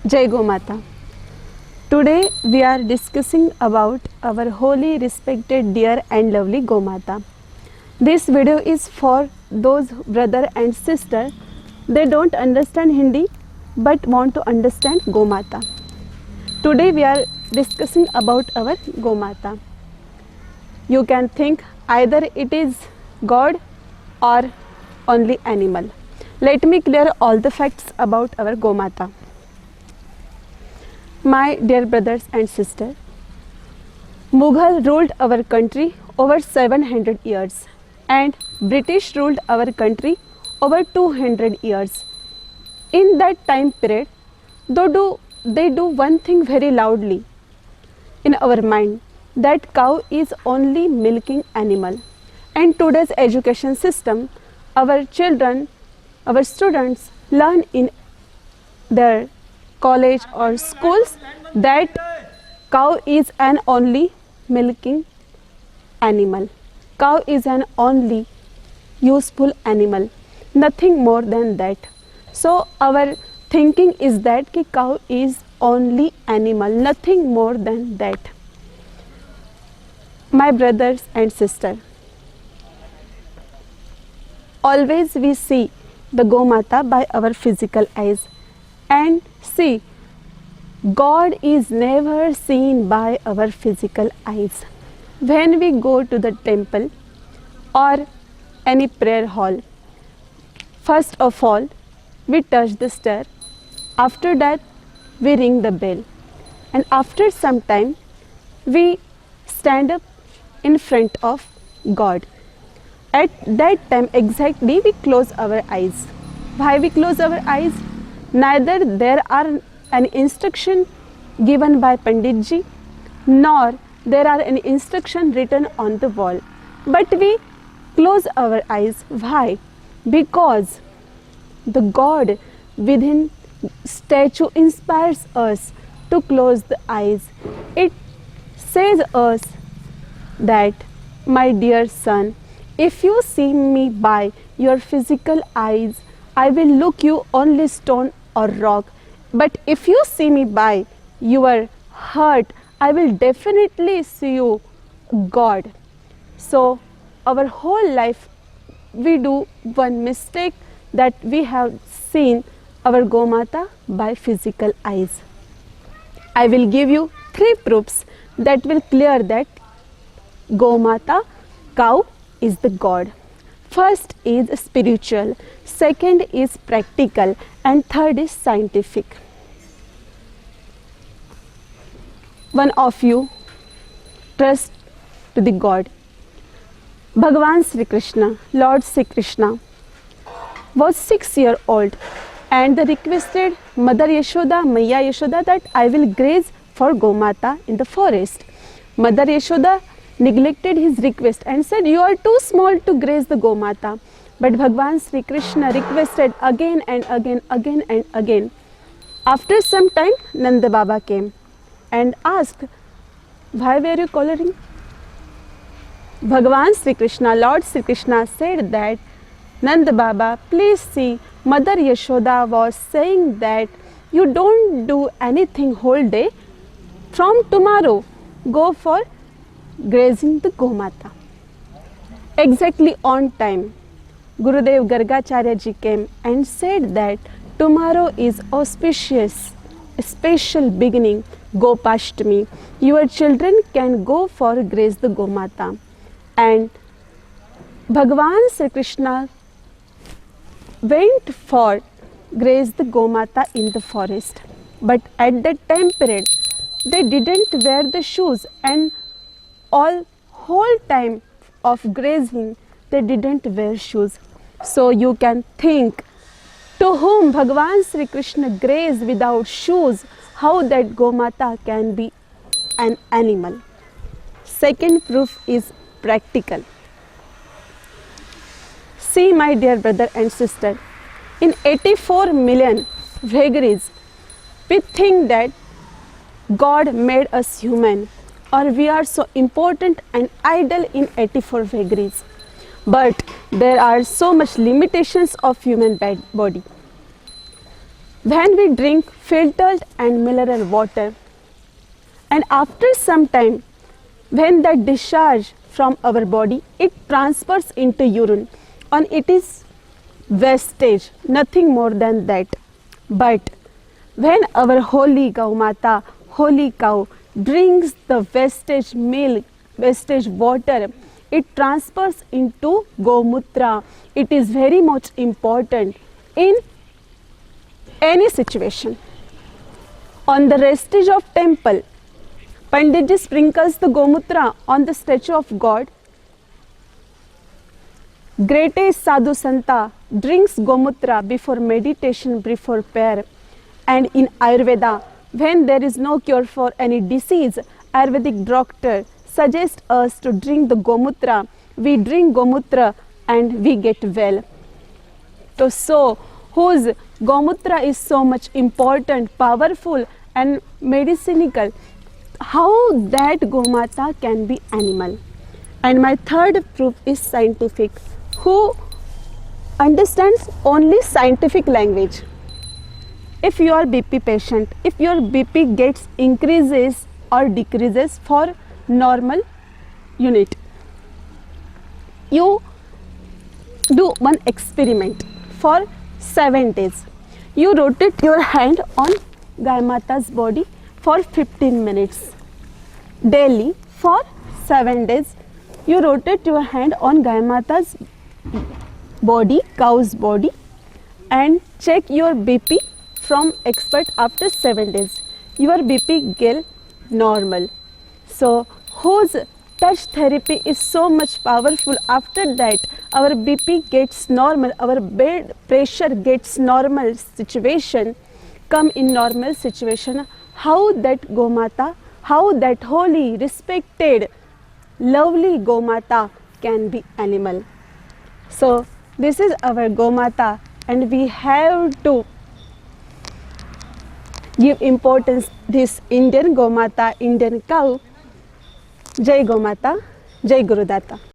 Jai Gomata. Today we are discussing about our holy, respected, dear and lovely Gomata. This video is for those brother and sister, they don't understand Hindi but want to understand Gomata. Today we are discussing about our Gomata. You can think either it is God or only animal. Let me clear all the facts about our Gomata. My dear brothers and sisters, Mughal ruled our country over 700 years and British ruled our country over 200 years. In that time period, they do one thing very loudly in our mind, that cow is only milking animal. And today's education system, our children, our students learn in their college or schools that cow is an only milking animal. Cow is an only useful animal, nothing more than that. So our thinking is that ki cow is only animal, nothing more than that. My brothers and sisters, always we see the Gomata by our physical eyes, and see, God is never seen by our physical eyes. When we go to the temple or any prayer hall, first of all we touch the stair, after that we ring the bell, and after some time we stand up in front of God. At that time exactly we close our eyes. Why we close our eyes? Neither there are an instruction given by Pandit ji, nor there are any instruction written on the wall. But we close our eyes. Why? Because the God within statue inspires us to close the eyes. It says us that, my dear son, if you see me by your physical eyes, I will look you only stone or rock. But if you see me by your heart, I will definitely see you God. So our whole life we do one mistake, that we have seen our Gomata by physical eyes. I will give you 3 proofs that will clear that Gomata, cow, is the God. First is spiritual, second is practical, and third is scientific. One of you trust to the God. Bhagavan Sri Krishna, Lord Sri Krishna, was 6 years old and they requested Mother Yashoda, Maiya Yashoda, that I will graze for Gomata in the forest. Mother Yashoda neglected his request and said, you are too small to graze the Gomata. But Bhagavan Sri Krishna requested again and again and again. After some time, Nanda Baba came and asked, why were you coloring? Bhagavan Sri Krishna, Lord Sri Krishna said that, Nanda Baba, please see, Mother Yashoda was saying that you don't do anything whole day. From tomorrow, go for grazing the Gomata. Exactly on time, Gurudev Gargacharya ji came and said that tomorrow is auspicious, a special beginning, Gopashtami. Your children can go for graze the Gomata. And Bhagavan Sri Krishna went for graze the Gomata in the forest. But at that time period, they didn't wear the shoes, and whole time of grazing they didn't wear shoes. So you can think, to whom Bhagavan Sri Krishna grazed without shoes, how that Gomata can be an animal. Second proof is practical. See, my dear brother and sister, in 84 million vagaries, we think that God made us human, or we are so important and idle in 84 vagaries. But there are so much limitations of human body. when we drink filtered and mineral water, and after some time, when that discharge from our body, it transfers into urine, and it is wastage, nothing more than that. But when our holy Gaumata, holy cow, drinks the wastage milk, wastage water, it transfers into Gomutra. It is very much important in any situation. On the vestige of temple, Panditji sprinkles the Gomutra on the statue of God. Greatest Sadhu Santa drinks Gomutra before meditation, before prayer. And in Ayurveda, when there is no cure for any disease, Ayurvedic doctor suggests us to drink the Gomutra. We drink Gomutra and we get well. So whose Gomutra is so much important, powerful and medicinal, how that Gomata can be animal. And my third proof is scientific. Who understands only scientific language? If you are BP patient, if your BP gets increases or decreases for normal unit, you do one experiment for 7 days. You rotate your hand on Gaimata's body for 15 minutes. Daily for 7 days, you rotate your hand on Gaimata's body, cow's body, and check your BP from expert after 7 days. Your BP get normal. So whose touch therapy is so much powerful. After that, our BP gets normal, our blood pressure gets normal situation, come in normal situation. How that Gomata, how that holy, respected, lovely Gomata can be animal. So this is our Gomata, and we have to give importance this Indian Gomata, Indian cow. Jai Gomata, Jai Gurudata.